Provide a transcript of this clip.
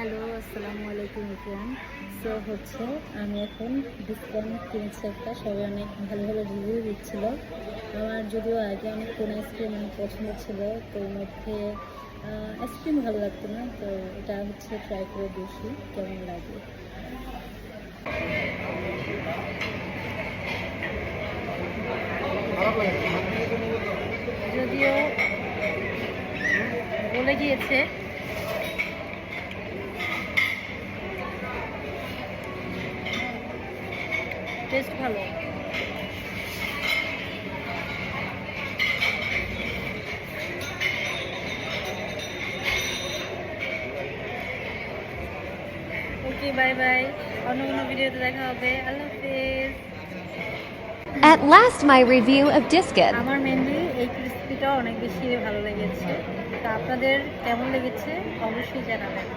Hello, আসসালামু আলাইকুম everyone. So হচ্ছে আমি এখন ডিসকাউন্ট কিনছি একটা, সবাই অনেক ভালো ভালো রিভিউ দিচ্ছিল। আমার যদিও আগে অনেক কোন আইসক্রিম অনেক পছন্দ ছিল, তো এর মধ্যে আইসক্রিম ভালো লাগতো না, তো এটা হচ্ছে ট্রাই করে দেখি কেমন লাগে। যদিও বলে গিয়েছে টেস্ট ভালো। ওকে, বাই বাই, অন্য কোনো ভিডিওতে দেখা হবে। আল্লাহ হাফেজ। At last, my review of Discus. আমার মেনলি এই ক্রিস্পিটা অনেক বেশি ভালো লেগেছে। তা আপনাদের কেমন লেগেছে অবশ্যই জানাবেন।